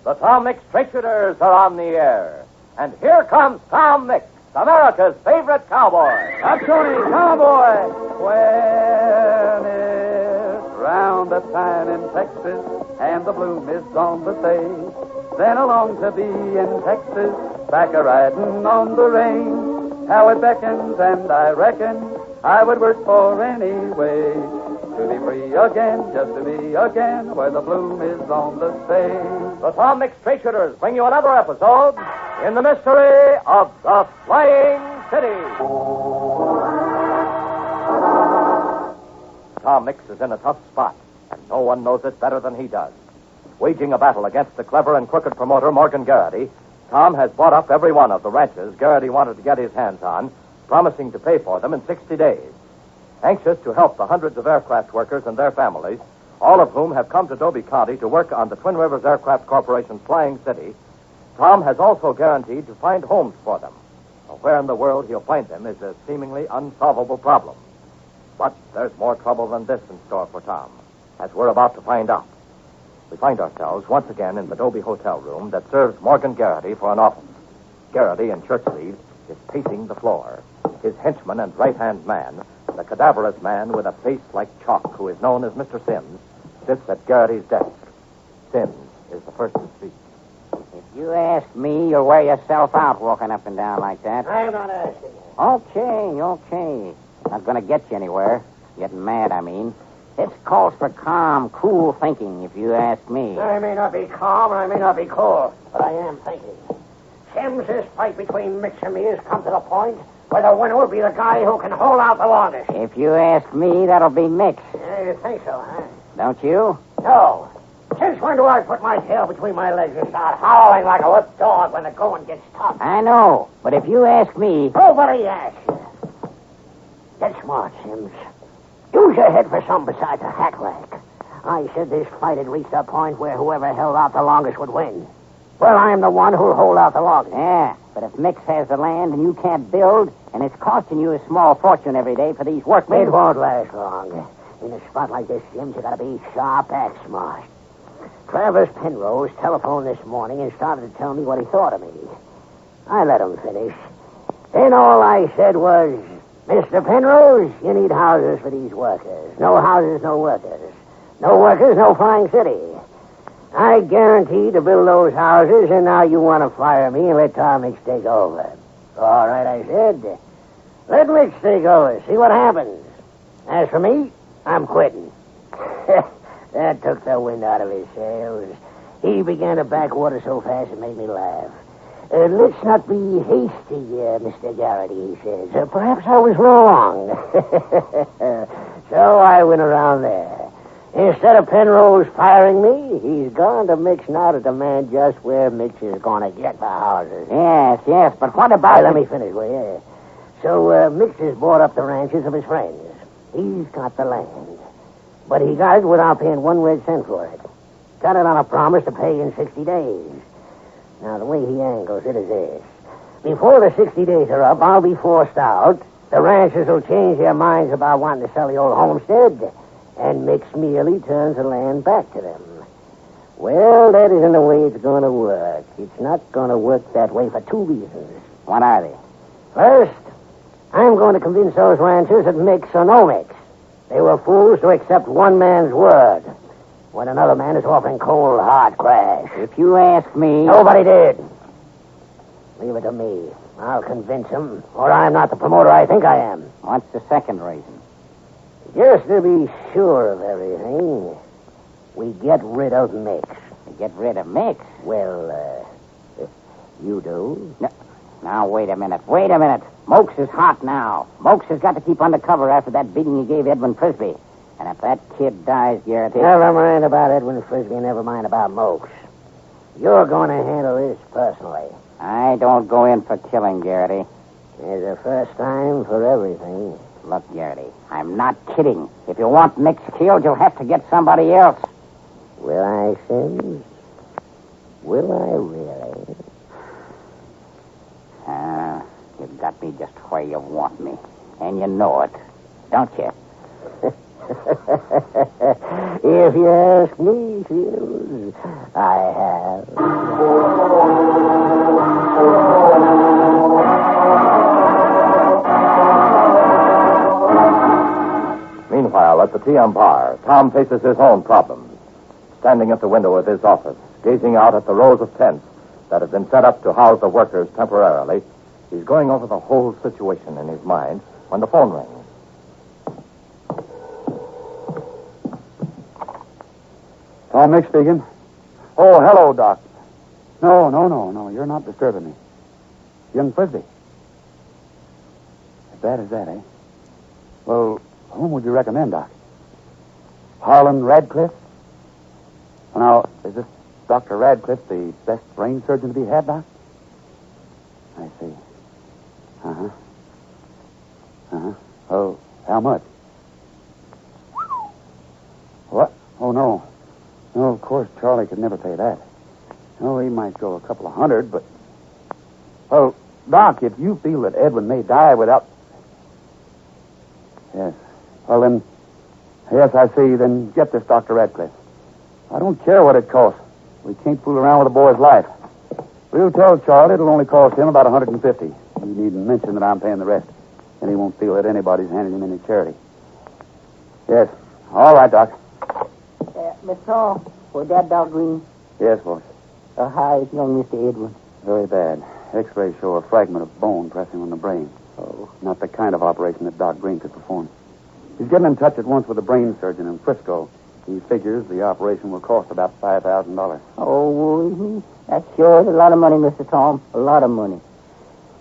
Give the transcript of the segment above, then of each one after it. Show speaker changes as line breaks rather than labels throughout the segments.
The Tom Mix Straight Shooters are on the air. And here comes Tom Mix, America's favorite cowboy.
Up, Tony, cowboy! When it's round the time in Texas and the bloom is on the stage, then I long to be in Texas, back a-riding on the range. How it beckons, and I reckon I would work for any way to be free again, just to be again where the bloom is on the stage.
The Tom Mix Straight Shooters bring you another episode in the mystery of the Flying City. Tom Mix is in a tough spot, and no one knows it better than he does. Waging a battle against the clever and crooked promoter Morgan Garrity, Tom has bought up every one of the ranches Garrity wanted to get his hands on, promising to pay for them in 60 days. Anxious to help the hundreds of aircraft workers and their families, all of whom have come to Dobie County to work on the Twin Rivers Aircraft Corporation's Flying City, Tom has also guaranteed to find homes for them. Now, where in the world he'll find them is a seemingly unsolvable problem. But there's more trouble than this in store for Tom, as we're about to find out. We find ourselves once again in the Dobie hotel room that serves Morgan Garrity for an office. Garrity, in shirt sleeves, is pacing the floor. His henchman and right-hand man, the cadaverous man with a face like chalk, who is known as Mr. Sims, sits at Garrity's desk. Sims is the first to speak.
If you ask me, you'll wear yourself out walking up and down like that.
I'm not asking you.
Okay. Not going to get you anywhere. Getting mad, I mean. This calls for calm, cool thinking, if you ask me.
I may not be calm, I may not be cool, but I am thinking. Sims, this fight between Mix and me has come to the point where the winner will be the guy who can hold out the longest.
If you ask me, that'll be Mix.
You think so, huh?
Don't you?
No. Since when do I put my tail between my legs and start howling like a whipped dog when the going gets tough?
I know, but if you ask me...
Nobody asks you. Get smart, Sims. Use your head for something besides a hack rag. I said this fight had reached a point where whoever held out the longest would win. Well, I'm the one who'll hold out the longest.
Yeah, but if Mix has the land and you can't build, and it's costing you a small fortune every day for these workmen...
It won't last long. In a spot like this, Sims, you gotta be sharp and smart. Travers Penrose telephoned this morning and started to tell me what he thought of me. I let him finish. Then all I said was, Mr. Penrose, you need houses for these workers. No houses, no workers. No workers, no Flying City. I guarantee to build those houses, and now you want to fire me and let Tom Mix take over. All right, I said. Let Mix take over. See what happens. As for me, I'm quitting. That took the wind out of his sails. He began to back water so fast it made me laugh. Let's not be hasty, Mr. Garrity, he says. Perhaps I was wrong. So I went around there. Instead of Penrose firing me, he's gone to Mix now to demand just where Mix is going to get the houses.
Yes, but what about...
Let me finish, will you? So Mix has bought up the ranches of his friends. He's got the land. But he got it without paying 1 red cent for it. Got it on a promise to pay in 60 days. Now, the way he angles it is this. Before the 60 days are up, I'll be forced out. The ranchers will change their minds about wanting to sell the old homestead, and Mix merely turns the land back to them. Well, that isn't the way it's going to work. It's not going to work that way for 2 reasons.
What are they?
First, I'm going to convince those ranchers that Mix or no Mix. They were fools to accept one man's word when another man is offering cold, hard cash.
If you ask me...
Nobody did. Leave it to me. I'll convince them, or I'm not the promoter I think I am.
What's the second reason?
Just to be sure of everything, we get rid of Mix.
Get rid of Mix?
Well, you do.
No. Now, wait a minute. Mokes is hot now. Mokes has got to keep undercover after that beating he gave Edwin Frisbee. And if that kid dies, Garrett...
Never mind about Edwin Frisbee, never mind about Mokes. You're going to handle this personally.
I don't go in for killing, Garrity.
There's a first time for everything.
Look, Garrity, I'm not kidding. If you want Mix killed, you'll have to get somebody else.
Will I, Sims? Will I really?
You've got me just where you want me. And you know it, don't you?
If you ask me, Sims, I have.
TM bar, Tom faces his own problems. Standing at the window of his office, gazing out at the rows of tents that have been set up to house the workers temporarily, he's going over the whole situation in his mind when the phone rings.
Tom Nick speaking. Oh, hello, Doc. No. You're not disturbing me. Young Frisbee. As bad as that, eh? Well, whom would you recommend, Doc? Harlan Radcliffe? Now, is this Dr. Radcliffe the best brain surgeon to be had, Doc? I see. Oh, how much? What? Oh, no. No, of course, Charlie could never pay that. Oh, he might go a couple of hundred, but... Well, Doc, if you feel that Edwin may die without... Yes. Well, then... Yes, I see. Then get this, Dr. Radcliffe. I don't care what it costs. We can't fool around with a boy's life. We'll tell Charlie it'll only cost him about $150. You needn't mention that I'm paying the rest. And he won't feel that anybody's handing him any charity. Yes. All right, Doc.
Miss Tom, for that Doc Green?
Yes, boss.
How is young Mr. Edwin?
Very bad. X-rays show a fragment of bone pressing on the brain. Oh. Not the kind of operation that Doc Green could perform. He's getting in touch at once with a brain surgeon in Frisco. He figures the operation will cost about $5,000.
Oh, that sure is a lot of money, Mr. Tom. A lot of money.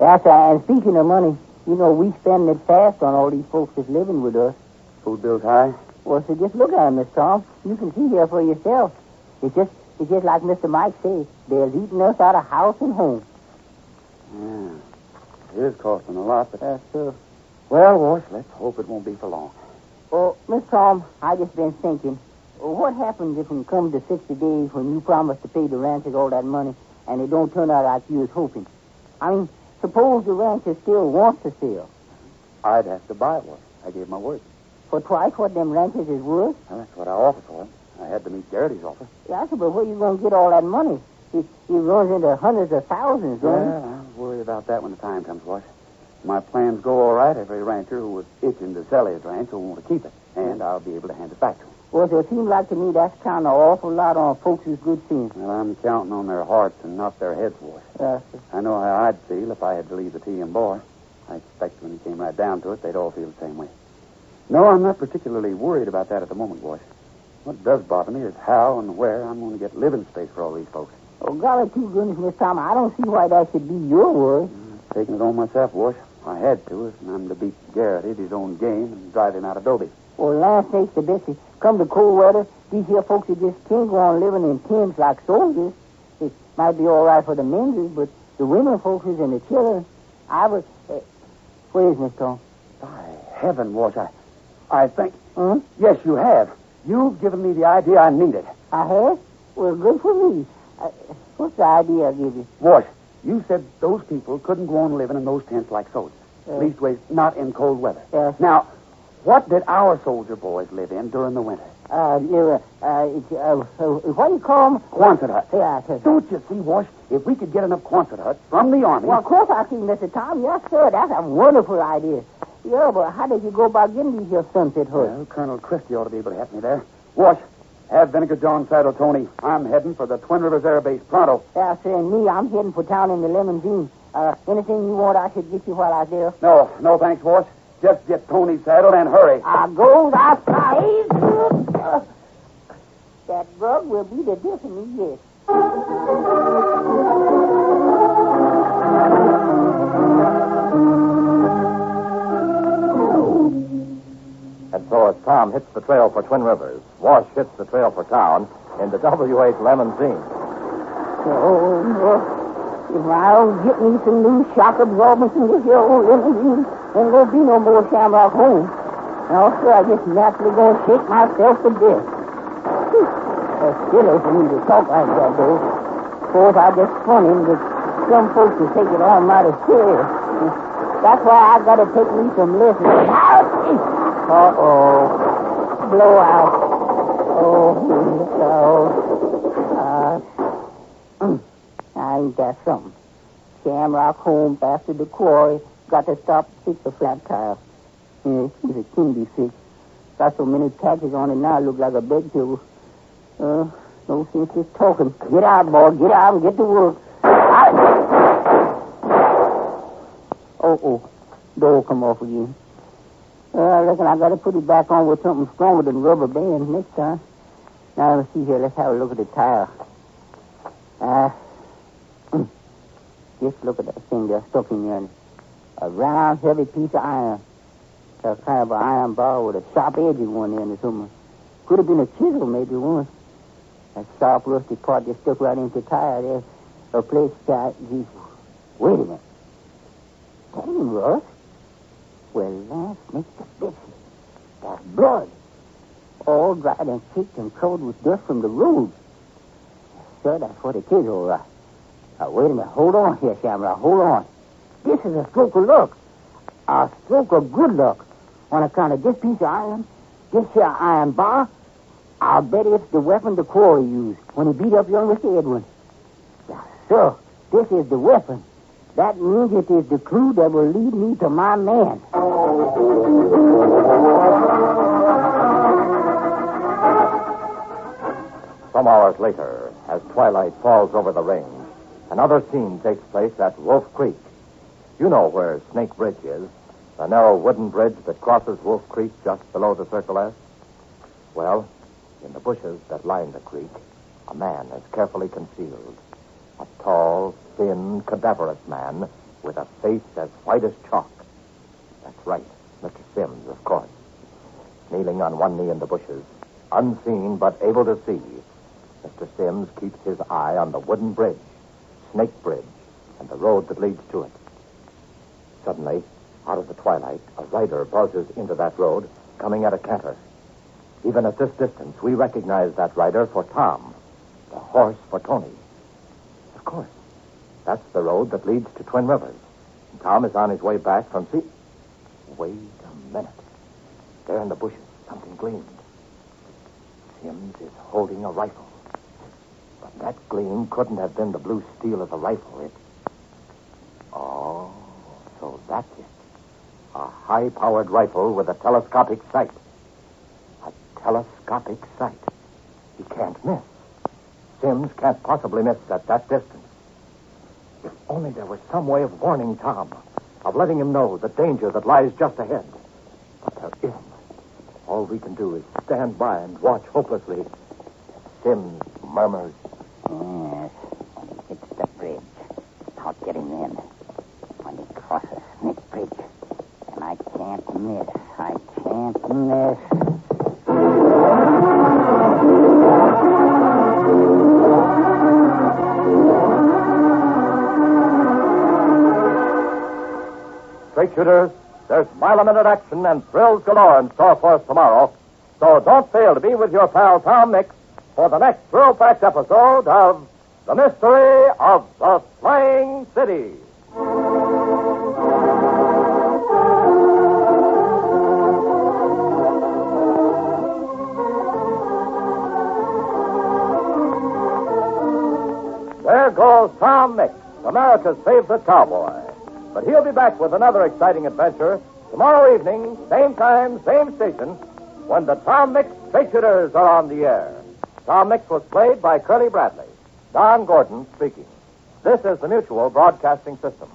Yes, and speaking of money, you know, we spend it fast on all these folks that's living with us.
Food bills high?
Well, so just look at them, Miss Tom. You can see there for yourself. It's just like Mr. Mike says. They're eating us out of house and home.
Yeah. It is costing a lot, but...
That's true.
Well, boss, let's hope it won't be for long.
Oh, Miss Tom, I just been thinking, what happens if it comes to 60 days when you promise to pay the ranchers all that money and it don't turn out like you was hoping? I mean, suppose the rancher still wants to sell.
I'd have to buy one. I gave my word.
For twice what them ranchers is worth?
Well, that's what I offered for him. I had to meet Garrity's offer.
Yeah, but where you going to get all that money? He runs into hundreds of thousands, don't he?
I'll worry about that when the time comes, boss. My plans go all right. Every rancher who was itching to sell his ranch will want to keep it, and I'll be able to hand it back to him.
Well, so it seems like to me that's kind of awful lot on folks' good sense.
Well, I'm counting on their hearts and not their heads, boss. I know how I'd feel if I had to leave the TM bar. I expect when it came right down to it, they'd all feel the same way. No, I'm not particularly worried about that at the moment, boss. What does bother me is how and where I'm going to get living space for all these folks.
Oh, golly, too goodness, Miss Tom, I don't see why that should be your worry.
I'm taking it on myself, boss. I had to, if I'm to beat Garrity at his own game and drive him out of Dobie.
Well, land sakes to Betsy, come to cold weather, these here folks that just can't go on living in tents like soldiers. It might be all right for the men, but the women folks and the children, I was... where is Miss Tom?
By heaven, boss, I think...
Hmm?
Yes, you have. You've given me the idea I needed.
I have? Well, good for me. What's the idea I give you?
Boss, you said those people couldn't go on living in those tents like soldiers. Leastways, not in cold weather.
Yes.
Now, what did our soldier boys live in during the winter?
What do you call them?
Quonset huts.
Yeah,
Don't you see, Wash? If we could get enough Quonset huts from the Army...
Well, of course I see, Mr. Tom. Yes, sir. That's a wonderful idea. Yeah, but how did you go about getting these here sunset huts?
Well, Colonel Christie ought to be able to help me there. Wash, have Vinegar John saddle Tony. I'm heading for the Twin Rivers Air Base. Pronto.
Yeah, sir, and me, I'm heading for town in the limousine. Anything you want I should get you while I'm there?
No, thanks, Wash. Just get Tony saddled and hurry.
I goes outside. That rug will be the death of me, yes.
And so as Tom hits the trail for Twin Rivers, Wash hits the trail for town in the W8 limousine.
Oh, if I don't get me some new shock absorbers in this here old limousine, then there'll be no more Shamrock home. And also, I just naturally gonna shake myself to death. It's silly for me to talk like that, though. Of course, I just funny that some folks will take it almighty serious. That's why I gotta take me some lessons. Uh-oh. Blow out. Ain't that something? Shamrock home after the quarry. Got to stop to fix a flat tire. Yeah, he's a king be fixed. Got so many patches on it now, it looks like a bed table. No sense just talking. Get out, boy. Get out and get to work. Oh. Door come off again. I reckon I got to put it back on with something stronger than rubber bands next time. Now, let's see here. Let's have a look at the tire. Just look at that thing there stuck in there. A round, heavy piece of iron. A kind of an iron bar with a sharp edge in one end or something. Could have been a chisel, maybe one. That sharp, rusty part just stuck right into the tire there. A place that... Wait a minute. That ain't rust. Well, that's Mr. Bitsy. That's blood. All dried and caked and covered with dust from the road. Sure, that's what it is, all right. Now, wait a minute. Hold on here, Shamrock. Hold on. This is a stroke of luck. A stroke of good luck. On account of this piece of iron, this here iron bar, I'll bet it's the weapon the quarry used when he beat up young Mr. Edwin. Now, sir, this is the weapon. That means it is the clue that will lead me to my man.
Some hours later, as twilight falls over the range, another scene takes place at Wolf Creek. You know where Snake Bridge is, the narrow wooden bridge that crosses Wolf Creek just below the Circle S. Well, in the bushes that line the creek, a man is carefully concealed. A tall, thin, cadaverous man with a face as white as chalk. That's right, Mr. Sims, of course. Kneeling on one knee in the bushes, unseen but able to see, Mr. Sims keeps his eye on the wooden bridge, Snake Bridge, and the road that leads to it. Suddenly, out of the twilight, a rider buzzes into that road, coming at a canter. Even at this distance, we recognize that rider for Tom, the horse for Tony. Of course, that's the road that leads to Twin Rivers. And Tom is on his way back from sea. Wait a minute. There in the bushes, something gleamed. Sims is holding a rifle. But that gleam couldn't have been the blue steel of the rifle. Oh, so that's it. A high-powered rifle with a telescopic sight. A telescopic sight. He can't miss. Sims can't possibly miss at that distance. If only there was some way of warning Tom, of letting him know the danger that lies just ahead. But there isn't. All we can do is stand by and watch hopelessly. Sims murmurs.
Yes, when he hits the bridge, I'll get him in. When he crosses Snake Bridge, and I can't miss. I can't miss.
Straight shooters, there's mile-a-minute action and thrills galore in store for us tomorrow. So don't fail to be with your pal Tom Mix for the next thrill-packed episode of The Mystery of the Flying City. There goes Tom Mix, America's favorite cowboy. But he'll be back with another exciting adventure tomorrow evening, same time, same station, when the Tom Mix Straight Shooters are on the air. Tom Mix was played by Curly Bradley. Don Gordon speaking. This is the Mutual Broadcasting System.